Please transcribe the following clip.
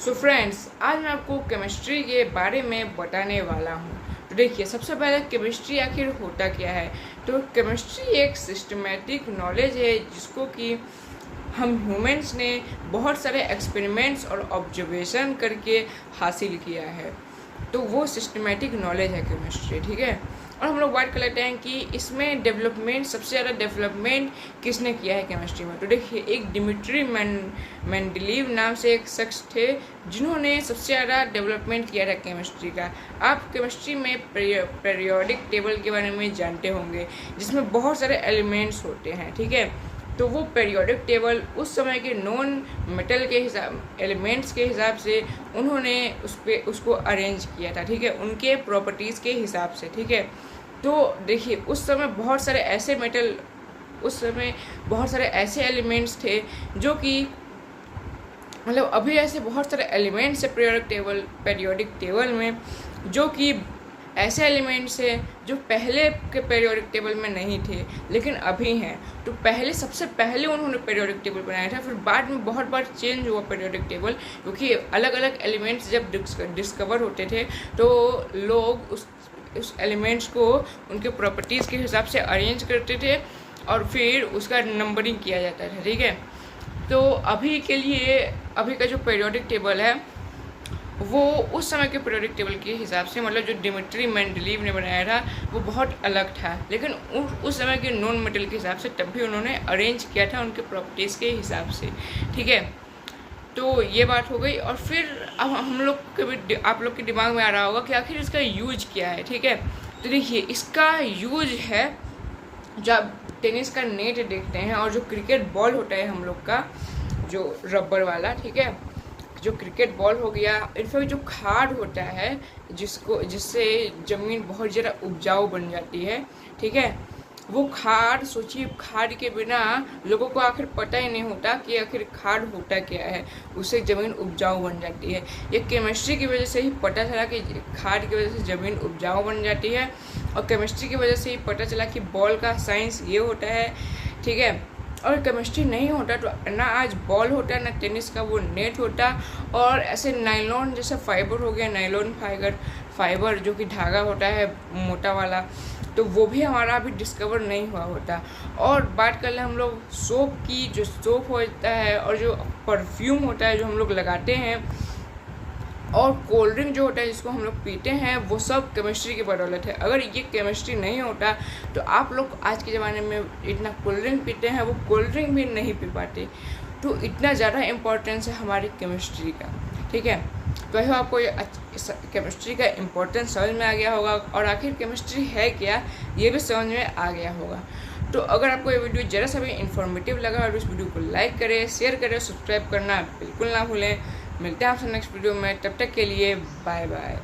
So friends, आज मैं आपको केमिस्ट्री के बारे में बताने वाला हूँ। तो देखिए, सबसे पहले केमिस्ट्री आखिर होता क्या है। तो केमिस्ट्री एक सिस्टमेटिक नॉलेज है जिसको कि हम ह्यूमंस ने बहुत सारे एक्सपेरिमेंट्स और ऑब्जर्वेशन करके हासिल किया है। तो वो सिस्टमेटिक नॉलेज है केमिस्ट्री, ठीक है। और हम लोग बात कर लेते हैं कि इसमें डेवलपमेंट, सबसे ज़्यादा डेवलपमेंट किसने किया है केमिस्ट्री में। तो देखिए, एक डिमिट्री मेंडलीव नाम से एक शख्स थे जिन्होंने सबसे ज़्यादा डेवलपमेंट किया था केमिस्ट्री का। आप केमिस्ट्री में पीरियोडिक टेबल के बारे में जानते होंगे जिसमें बहुत सारे एलिमेंट्स होते हैं, ठीक है। तो वो पीरियोडिक टेबल उस समय के नॉन मेटल के हिसाब एलिमेंट्स के हिसाब से उन्होंने उसको अरेंज किया था, ठीक है, उनके प्रॉपर्टीज़ के हिसाब से, ठीक है। तो देखिए, उस समय बहुत सारे ऐसे एलिमेंट्स थे जो कि मतलब अभी ऐसे बहुत सारे एलिमेंट्स है पीरियोडिक टेबल में जो कि ऐसे एलिमेंट्स हैं जो पहले के पीरियोडिक टेबल में नहीं थे लेकिन अभी हैं। तो सबसे पहले उन्होंने पीरियोडिक टेबल बनाया था, फिर बाद में बहुत बार चेंज हुआ पीरियोडिक टेबल, क्योंकि अलग अलग एलिमेंट्स जब डिस्कवर होते थे तो लोग उस एलिमेंट्स को उनके प्रॉपर्टीज़ के हिसाब से अरेंज करते थे और फिर उसका नंबरिंग किया जाता था, ठीक है। तो अभी का जो पीरियोडिक टेबल है वो उस समय के पीरियोडिक टेबल के हिसाब से, मतलब जो डिमिट्री मेंडलीव ने बनाया था वो बहुत अलग था, लेकिन उस समय के नॉन मेटल के हिसाब से तब भी उन्होंने अरेंज किया था उनके प्रॉपर्टीज़ के हिसाब से, ठीक है। तो ये बात हो गई। और फिर अब आप लोग के दिमाग में आ रहा होगा कि आखिर इसका यूज क्या है, ठीक है। तो देखिए, इसका यूज है, जब टेनिस का नेट देखते हैं और जो क्रिकेट बॉल होता है हम लोग का जो रबर वाला, ठीक है, जो क्रिकेट बॉल हो गया, इनफैक्ट जो खाद होता है जिससे ज़मीन बहुत ज़्यादा उपजाऊ बन जाती है, ठीक है। वो खाद, सोचिए, खाद के बिना लोगों को आखिर पता ही नहीं होता कि आखिर खाद होता क्या है, उससे ज़मीन उपजाऊ बन जाती है। ये केमिस्ट्री की वजह से ही पता चला कि खाद की वजह से ज़मीन उपजाऊ बन जाती है, और केमिस्ट्री की वजह से ही पता चला कि बॉल का साइंस ये होता है, ठीक है। और केमिस्ट्री नहीं होता तो ना आज बॉल होता, ना टेनिस का वो नेट होता, और ऐसे नायलॉन जैसा फाइबर हो गया, नायलॉन फाइबर जो कि धागा होता है मोटा वाला, तो वो भी हमारा अभी डिस्कवर नहीं हुआ होता। और बात कर लें हम लोग सोप की, जो सोप होता है और जो परफ्यूम होता है जो हम लोग लगाते हैं, और कोल्ड ड्रिंक जो होता है जिसको हम लोग पीते हैं, वो सब केमिस्ट्री की बदौलत है। अगर ये केमिस्ट्री नहीं होता तो आप लोग आज के ज़माने में इतना कोल्ड ड्रिंक पीते हैं, वो कोल्ड ड्रिंक भी नहीं पी पाते। तो इतना ज़्यादा इम्पोर्टेंस है हमारी केमिस्ट्री का, ठीक है। तो यह आपको केमिस्ट्री का इम्पोर्टेंस समझ में आ गया होगा, और आखिर केमिस्ट्री है क्या ये भी समझ में आ गया होगा। तो अगर आपको ये वीडियो ज़रा सा भी इन्फॉर्मेटिव लगा और इस वीडियो को लाइक करें, शेयर करें, सब्सक्राइब करना बिल्कुल ना भूलें। मिलते हैं आपसे नेक्स्ट वीडियो में, तब तक के लिए बाय बाय।